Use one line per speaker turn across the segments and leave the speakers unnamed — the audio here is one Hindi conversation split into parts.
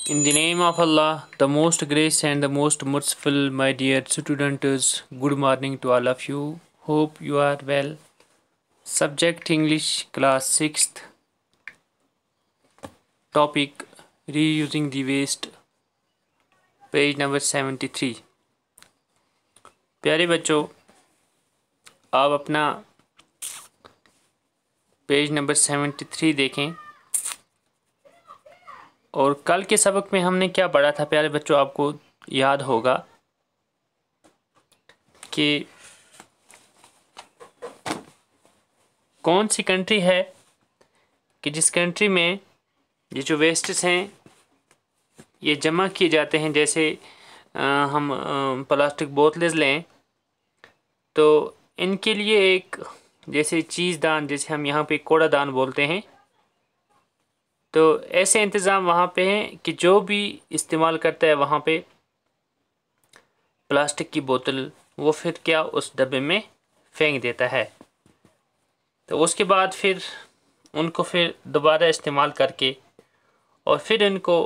In the name of Allah, the most gracious and the most merciful, my dear students, good morning to all of you. Hope you are well. Subject English, class 6th. Topic Reusing the waste. Page number 73. प्यारे बच्चों, आप अपना पेज नंबर 73 देखें। और कल के सबक में हमने क्या पढ़ा था प्यारे बच्चों, आपको याद होगा कि कौन सी कंट्री है कि जिस कंट्री में ये जो वेस्ट्स हैं ये जमा किए जाते हैं। जैसे हम प्लास्टिक बोतलें लें तो इनके लिए एक जैसे चीज़दान, जैसे हम यहाँ पे कूड़ादान बोलते हैं, तो ऐसे इंतज़ाम वहाँ पे हैं कि जो भी इस्तेमाल करता है वहाँ पे प्लास्टिक की बोतल वो फिर क्या उस डब्बे में फेंक देता है। तो उसके बाद फिर उनको फिर दोबारा इस्तेमाल करके और फिर इनको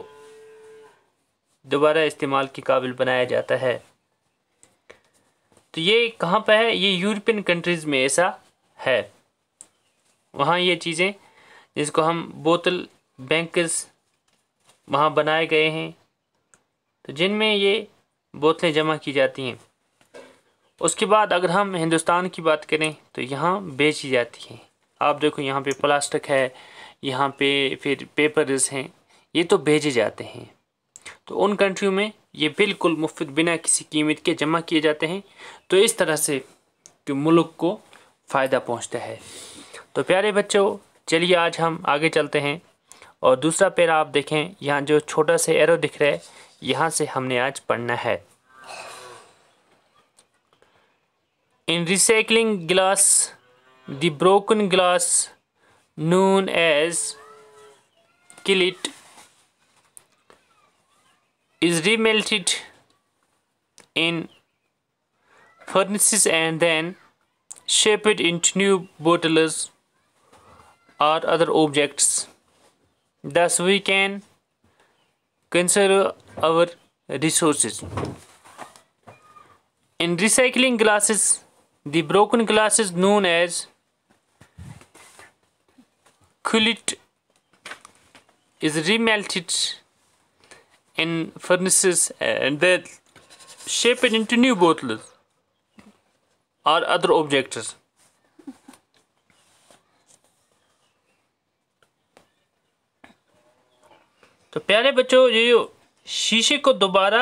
दोबारा इस्तेमाल के काबिल बनाया जाता है। तो ये कहाँ पे है? ये यूरोपियन कंट्रीज़ में ऐसा है। वहाँ ये चीज़ें जिसको हम बोतल बैंक्स वहाँ बनाए गए हैं, तो जिनमें ये बोतलें जमा की जाती हैं। उसके बाद अगर हम हिंदुस्तान की बात करें तो यहाँ बेची जाती हैं। आप देखो यहाँ पे प्लास्टिक है, यहाँ पे फिर पेपर्स हैं, ये तो भेजे जाते हैं। तो उन कंट्रियों में ये बिल्कुल मुफ्त बिना किसी कीमत के जमा किए जाते हैं। तो इस तरह से कि मुल्क को फ़ायदा पहुँचता है। तो प्यारे बच्चों, चलिए आज हम आगे चलते हैं और दूसरा पैरा आप देखें, यहाँ जो छोटा सा एरो दिख रहा है, यहाँ से हमने आज पढ़ना है। In recycling glass the broken glass known as cullet is remelted in furnaces and then shaped into new bottles or other objects. Thus we can conserve our resources. In recycling glasses, the broken glass is known as cullet is remelted in furnaces and then shaped into new bottles or other objects. तो प्यारे बच्चों, ये जो शीशे को दोबारा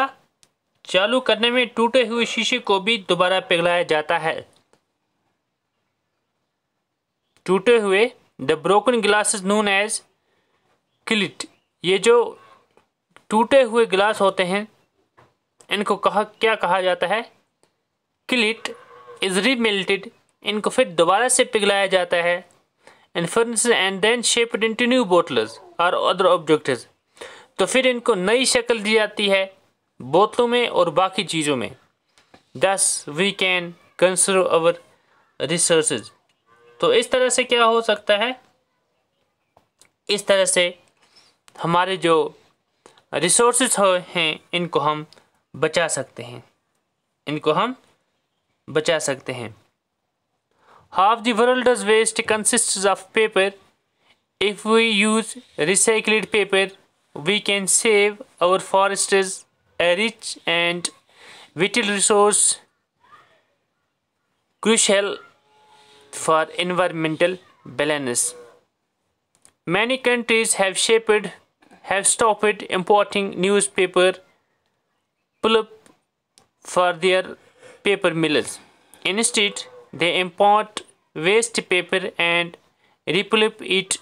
चालू करने में टूटे हुए शीशे को भी दोबारा पिघलाया जाता है। टूटे हुए the broken glass is known as cullet. ये जो टूटे हुए गिलास होते हैं इनको क्या कहा जाता है? Cullet is remelted. इनको फिर दोबारा से पिघलाया जाता है in furnaces and then shaped into new bottles और अदर ऑब्जेक्ट्स। तो फिर इनको नई शक्ल दी जाती है बोतलों में और बाकी चीज़ों में। Thus we can conserve our resources. तो इस तरह से क्या हो सकता है? इस तरह से हमारे जो रिसोर्सेज हैं इनको हम बचा सकते हैं, इनको हम बचा सकते हैं। Half the world's waste consists of paper. If we use recycled paper, we can save our forests, a rich and vital resource crucial for environmental balance. Many countries have stopped importing newspaper pulp for their paper mills. Instead, they import waste paper and repulp it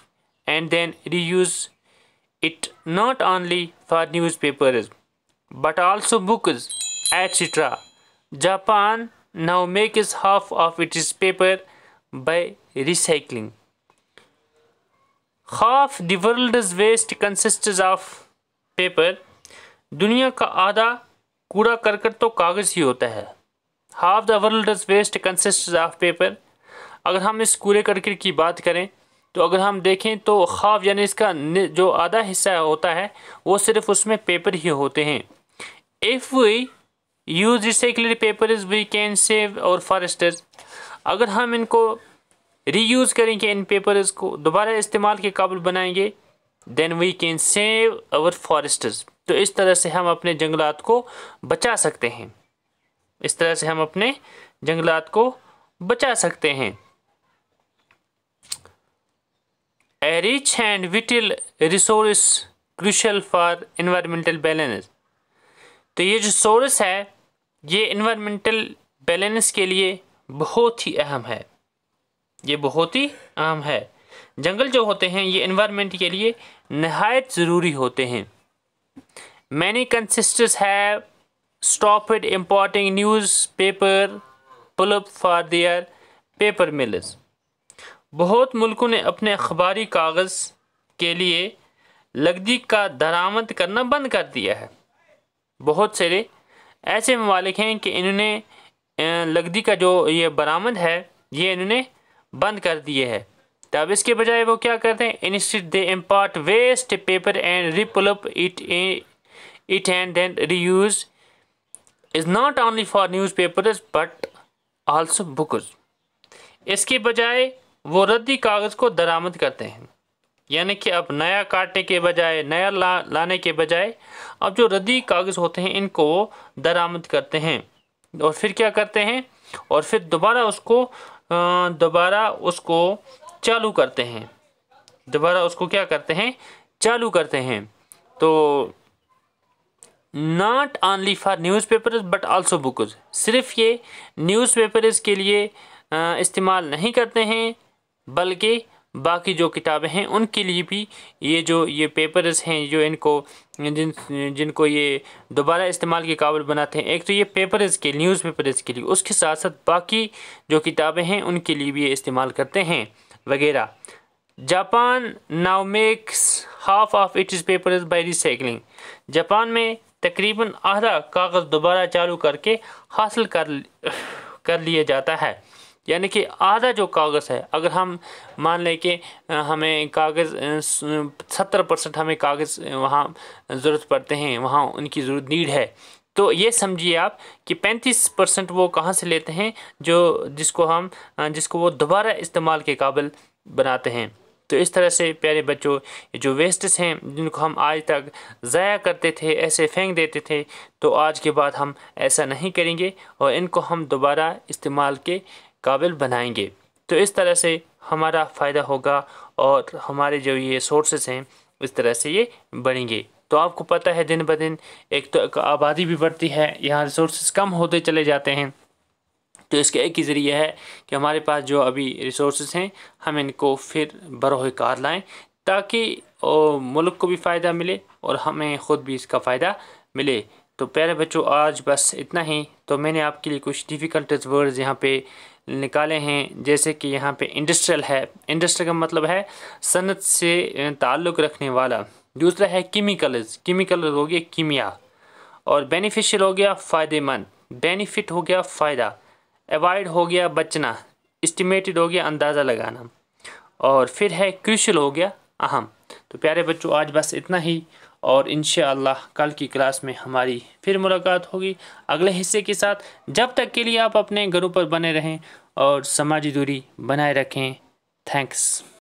and then reuse it not only for newspapers but also books, etc. Japan now makes half of its paper by recycling. Half the world's waste consists of paper. दुनिया का आधा कूड़ा करकट तो कागज़ ही होता है। Half the world's waste consists of paper. अगर हम इस कूड़े करकट की बात करें तो अगर हम देखें तो हाफ यानी इसका जो आधा हिस्सा होता है वो सिर्फ उसमें पेपर ही होते हैं। If we use recycled papers we can save our forests, अगर हम इनको रीयूज करेंगे, इन पेपर्स को दोबारा इस्तेमाल के काबिल बनाएंगे, then we can save our foresters, तो इस तरह से हम अपने जंगलात को बचा सकते हैं। इस तरह से हम अपने जंगलात को बचा सकते हैं। A rich and vital resource crucial for environmental balance, तो ये जो सोर्स है ये इन्वायरमेंटल बैलेंस के लिए बहुत ही अहम है, ये बहुत ही अहम है। जंगल जो होते हैं ये इन्वायरमेंट के लिए नहायत ज़रूरी होते हैं। Many countries have stopped importing newspaper pulp for their paper mills, बहुत मुल्कों ने अपने अखबारी कागज़ के लिए लकड़ी का दरामद करना बंद कर दिया है। बहुत सारे ऐसे ममालिक हैं कि इन्होंने लकड़ी का जो ये बरामद है ये इन्होंने बंद कर दिए है। तब इसके बजाय वो क्या करते हैं, instead they import waste paper and repulp it and then reuse is not only for newspapers but also books. इसके बजाय वो रद्दी कागज़ को दरामद करते हैं, यानी कि अब नया काटने के बजाय, नया लाने के बजाय अब जो रद्दी कागज़ होते हैं इनको वो दरामद करते हैं और फिर क्या करते हैं, और फिर दोबारा उसको चालू करते हैं, दोबारा उसको क्या करते हैं, चालू करते हैं। तो not only for newspapers but also books, सिर्फ ये न्यूज़पेपर्स के लिए इस्तेमाल नहीं करते हैं बल्कि बाकी जो किताबें हैं उनके लिए भी ये पेपर्स हैं जो जिनको ये दोबारा इस्तेमाल के काबिल बनाते हैं। एक तो ये पेपर्स के न्यूज़पेपर्स के लिए, उसके साथ साथ बाकी जो किताबें हैं उनके लिए भी ये इस्तेमाल करते हैं वगैरह। Japan now makes half of its papers by recycling, Japan में तकरीबन आधा कागज़ दोबारा चालू करके हासिल कर लिया जाता है, यानी कि आधा जो कागज़ है, अगर हम मान लें कि हमें कागज़ 70% हमें कागज़ वहाँ ज़रूरत पड़ते हैं, वहाँ उनकी ज़रूरत नीड है, तो ये समझिए आप कि 35% वो कहाँ से लेते हैं जिसको वो दोबारा इस्तेमाल के काबिल बनाते हैं। तो इस तरह से प्यारे बच्चों, जो वेस्ट्स हैं जिनको हम आज तक ज़ाया करते थे, ऐसे फेंक देते थे, तो आज के बाद हम ऐसा नहीं करेंगे और इनको हम दोबारा इस्तेमाल के काबिल बनाएंगे। तो इस तरह से हमारा फ़ायदा होगा और हमारे जो ये सोर्सेस हैं इस तरह से ये बढ़ेंगे। तो आपको पता है दिन ब दिन एक तो आबादी भी बढ़ती है, यहाँ रिसोर्सेज कम होते चले जाते हैं, तो इसका एक ही ज़रिया है कि हमारे पास जो अभी रिसोर्सेज हैं हम इनको फिर बरोह कार लाएँ ताकि मुल्क को भी फ़ायदा मिले और हमें ख़ुद भी इसका फ़ायदा मिले। तो प्यारे बच्चों आज बस इतना ही। तो मैंने आपके लिए कुछ डिफ़िकल्ट वर्ड्स यहाँ पे निकाले हैं, जैसे कि यहाँ पे इंडस्ट्रियल है, इंडस्ट्री का मतलब है सनत से ताल्लुक़ रखने वाला। दूसरा है केमिकल्स, केमिकल हो गया कीमिया, और बेनिफिशियल हो गया फ़ायदेमंद, बेनिफिट हो गया फ़ायदा, अवॉइड हो गया बचना, एस्टिमेटेड हो गया अंदाज़ा लगाना, और फिर है क्रूशियल हो गया अहम। तो प्यारे बच्चों आज बस इतना ही, और इंशाअल्लाह कल की क्लास में हमारी फिर मुलाकात होगी अगले हिस्से के साथ। जब तक के लिए आप अपने घरों पर बने रहें और समाजी दूरी बनाए रखें। थैंक्स।